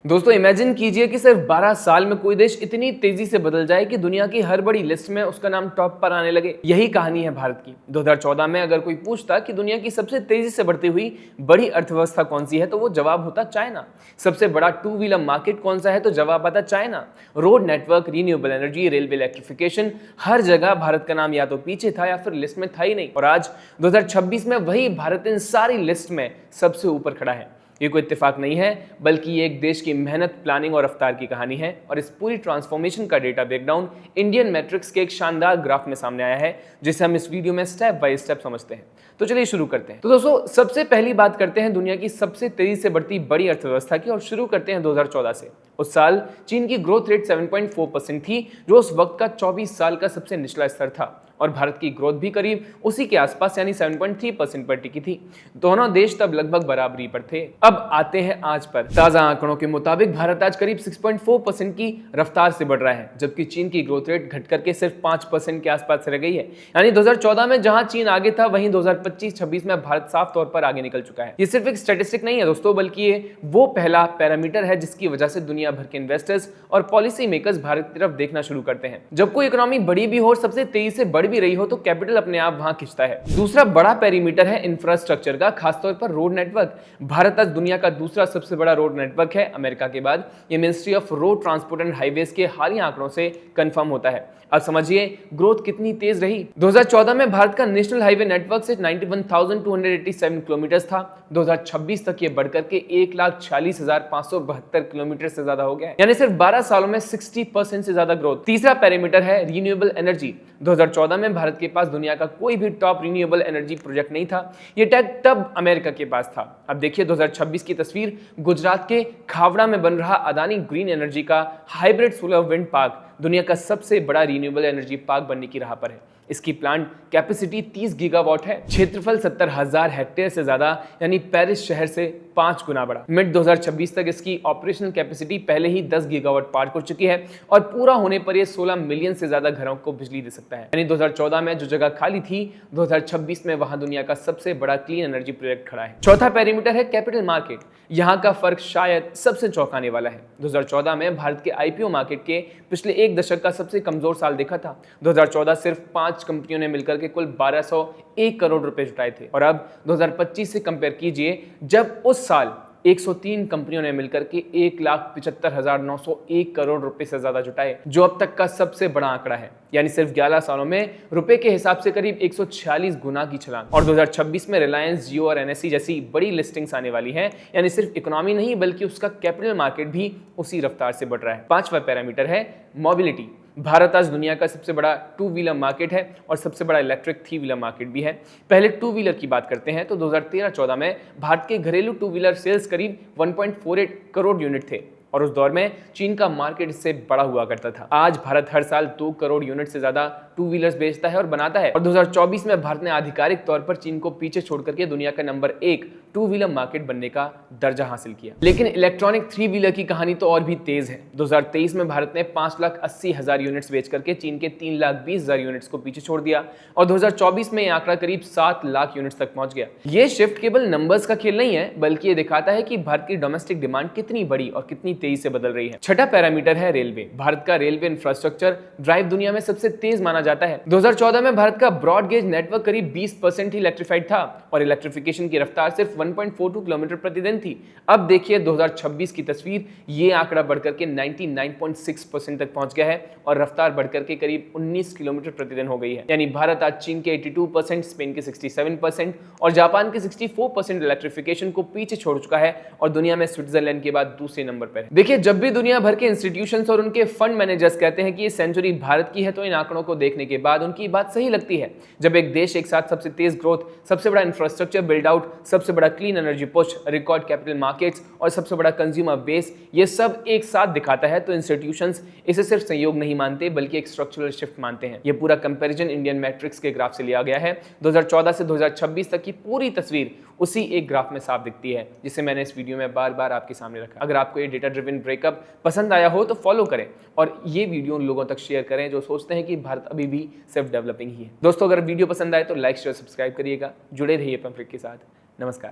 दोस्तों इमेजिन कीजिए कि सिर्फ 12 साल में कोई देश इतनी तेजी से बदल जाए कि दुनिया की हर बड़ी लिस्ट में उसका नाम टॉप पर आने लगे। यही कहानी है भारत की। 2014 में अगर कोई पूछता कि दुनिया की सबसे तेजी से बढ़ती हुई बड़ी अर्थव्यवस्था कौन सी है तो वो जवाब होता चाइना। सबसे बड़ा टू व्हीलर मार्केट कौन सा है तो जवाब आता China. Road network, renewable energy, railway electrification, हर जगह भारत का नाम या तो पीछे था या फिर लिस्ट में था ही नहीं। और आज 2026 में वही भारत इन सारी लिस्ट में सबसे ऊपर खड़ा है। ये कोई इत्तेफाक नहीं है, बल्कि ये एक देश की मेहनत, प्लानिंग और रफ्तार की कहानी है। और इस पूरी ट्रांसफॉर्मेशन का डेटा ब्रेकडाउन इंडियन मैट्रिक्स के एक शानदार ग्राफ में सामने आया है, जिसे हम इस वीडियो में स्टेप बाय स्टेप समझते हैं। तो चलिए शुरू करते हैं। तो दोस्तों सबसे पहली बात करते हैं दुनिया की सबसे तेजी से बढ़ती बड़ी अर्थव्यवस्था की और शुरू करते हैं 2014 से। उस साल चीन की ग्रोथ रेट 7.4% थी, जो उस वक्त का 24 साल का सबसे निचला स्तर था। और भारत की ग्रोथ भी करीब उसी के आसपास यानी 7.3% पर टिकी थी। दोनों देश तब लगभग बराबरी पर थे। अब आते हैं आज पर। ताजा आंकड़ों के मुताबिक भारत आज करीब 6.4% की रफ्तार से बढ़ रहा है, जबकि चीन की ग्रोथ रेट घट करके सिर्फ 5% के आसपास रह गई है। यानी 2014 में जहां चीन आगे था, वहीं 2025-26 में भारत साफ तौर पर आगे निकल चुका है। ये सिर्फ एक स्टैटिस्टिक नहीं है दोस्तों, बल्कि ये वो पहला पैरामीटर है जिसकी वजह से दुनिया भर के इन्वेस्टर्स और पॉलिसी मेकर्स भारत की तरफ देखना शुरू करते हैं। जब कोई इकोनॉमी बड़ी भी हो और सबसे तेजी से बढ़ भी रही हो तो कैपिटल अपने आप वहां खिंचता है। दूसरा बड़ा पैरामीटर है इंफ्रास्ट्रक्चर का, खासतौर पर रोड नेटवर्क। भारत आज दुनिया का दूसरा सबसे बड़ा रोड नेटवर्क है अमेरिका के बाद। ये ministry of road transport and highways के हालिया आंकड़ों से कंफर्म होता है। अब समझिए ग्रोथ कितनी तेज रही। 2014 में भारत का नेशनल हाईवे नेटवर्क से 91,287 किलोमीटर था। 2026 तक ये बढ़कर के 1,46,572 किलोमीटर से ज्यादा हो गया है, यानी सिर्फ 12 सालों में 60% से ज्यादा ग्रोथ। तीसरा पैरामीटर है रिन्यूएबल एनर्जी। 2014 में भारत के पास दुनिया का कोई भी टॉप रिन्यूएबल एनर्जी प्रोजेक्ट नहीं था। ये टैग तब अमेरिका के पास था। अब देखिए 2026 की तस्वीर। गुजरात के खावड़ा में बन रहा अदानी ग्रीन एनर्जी का हाइब्रिड सोलर विंड पार्क दुनिया का सबसे बड़ा रिन्यूएबल एनर्जी पार्क बनने की राह पर है। इसकी प्लांट कैपेसिटी 30 गीगावाट है, क्षेत्रफल 70,000 हेक्टेयर से ज्यादा, यानी पेरिस शहर से 5 गुना बड़ा। मिड 2026 तक इसकी ऑपरेशनल कैपेसिटी पहले ही 10 गीगावाट पार कर चुकी है और पूरा होने पर यह 16 मिलियन से ज्यादा घरों को बिजली दे सकता है। यानी 2014 में जो जगह खाली थी, 2026 में वहां दुनिया का सबसे बड़ा क्लीन एनर्जी प्रोजेक्ट खड़ा है। चौथा पैरामीटर है कैपिटल मार्केट। यहाँ का फर्क शायद सबसे चौंकाने वाला है। 2014 में भारत के आईपीओ मार्केट के पिछले एक दशक का सबसे कमजोर साल देखा था। 2014 सिर्फ 5 कंपनियों ने मिलकर के कुल 1201 करोड़ रुपए जुटाए थे। और अब 2025 से कंपेयर कीजिए, जब उस साल 103 कंपनियों ने मिलकर के 1,75,901 करोड़ रुपए से ज्यादा जुटाए, जो अब तक का सबसे बड़ा आंकड़ा है। यानी सिर्फ 11 सालों में रुपए के हिसाब से करीब 146 गुना की छलांग। और 2026 में रिलायंस, जियो और एनएससी जैसी बड़ी लिस्टिंग्स आने वाली हैं। यानी सिर्फ इकोनॉमी नहीं बल्कि उसका कैपिटल मार्केट भी उसी रफ्तार से बढ़ रहा है। पांचवा पैरामीटर है मोबिलिटी। भारत आज दुनिया का सबसे बड़ा टू व्हीलर मार्केट है और सबसे बड़ा इलेक्ट्रिक थ्री व्हीलर मार्केट भी है। पहले टू व्हीलर की बात करते हैं तो 2013-14 में भारत के घरेलू टू व्हीलर सेल्स करीब 1.48 करोड़ यूनिट थे और उस दौर में चीन का मार्केट इससे बड़ा हुआ करता था। आज भारत हर साल 2 करोड़ यूनिट से ज्यादा टू व्हीलर्स बेचता है और बनाता है। और 2024 में भारत ने आधिकारिक तौर पर चीन को पीछे छोड़ करके दुनिया का नंबर 1 टू व्हीलर मार्केट बनने का दर्जा हासिल किया। लेकिन इलेक्ट्रॉनिक थ्री व्हीलर की कहानी तो और भी तेज है। 2023 में भारत ने 5,80,000 यूनिट्स बेच करके चीन के 3,20,000 यूनिट्स को पीछे छोड़ दिया और 2024 में यह आंकड़ा करीब 7 लाख यूनिट्स तक पहुंच गया। ये शिफ्ट केवल नंबर्स का खेल नहीं है, बल्कि ये दिखाता है कि भारत की डोमेस्टिक डिमांड कितनी बड़ी और कितनी तेजी से बदल रही है। छठा पैरामीटर है रेलवे। भारत का रेलवे इंफ्रास्ट्रक्चर ड्राइव दुनिया में सबसे तेज माना जाता है। 2014 में भारत का ब्रॉड गेज नेटवर्क करीब 20% ही इलेक्ट्रिफाइड था और इलेक्ट्रिफिकेशन की रफ्तार सिर्फ 1.42 किलोमीटर प्रतिदिन थी। अब देखिए 2026 की तस्वीर। ये आंकड़ा बढ़कर के 99.6% तक पहुंच गया है और रफ्तार बढ़कर के करीब 19 किलोमीटर प्रतिदिन हो गई है। यानी भारत आज चीन के 82%, स्पेन के 67% और जापान के 64% इलेक्ट्रिफिकेशन को पीछे छोड़ चुका है और दुनिया में स्विट्जरलैंड के बाद दूसरे नंबर पर है। देखिए जब भी दुनिया भर के इंस्टीट्यूशंस और उनके फंड मैनेजर्स कहते हैं कि ये सेंचुरी भारत की है, तो इन आंकड़ों को देखने के बाद उनकी बात सही लगती है। जब एक देश एक साथ सबसे तेज ग्रोथ, सबसे बड़ा इंफ्रास्ट्रक्चर बिल्ड आउट, सबसे बड़ा clean energy push, record capital markets और सबसे बड़ा कंज्यूमर बेस, ये सब एक साथ दिखाता है, तो इंस्टीट्यूशंस इसे सिर्फ संयोग नहीं मानते बल्कि एक स्ट्रक्चरल शिफ्ट मानते हैं। ये पूरा कंपैरिजन इंडियन मैट्रिक्स के ग्राफ से लिया गया है। 2014 से 2026 तक की पूरी तस्वीर उसी एक ग्राफ में साफ दिखती है, जिसे मैंने इस वीडियो में बार बार आपके सामने रखा। अगर आपको ये डेटा ड्रिवन ब्रेकअप पसंद आया हो तो फॉलो करें और ये वीडियो उन लोगों तक शेयर करें जो सोचते हैं कि भारत अभी भी सेल्फ डेवलपिंग ही है। दोस्तों अगर वीडियो पसंद आए तो लाइक शेयर सब्सक्राइब करिएगा। जुड़े रहिए पंफ्लिक्ट के साथ। नमस्कार।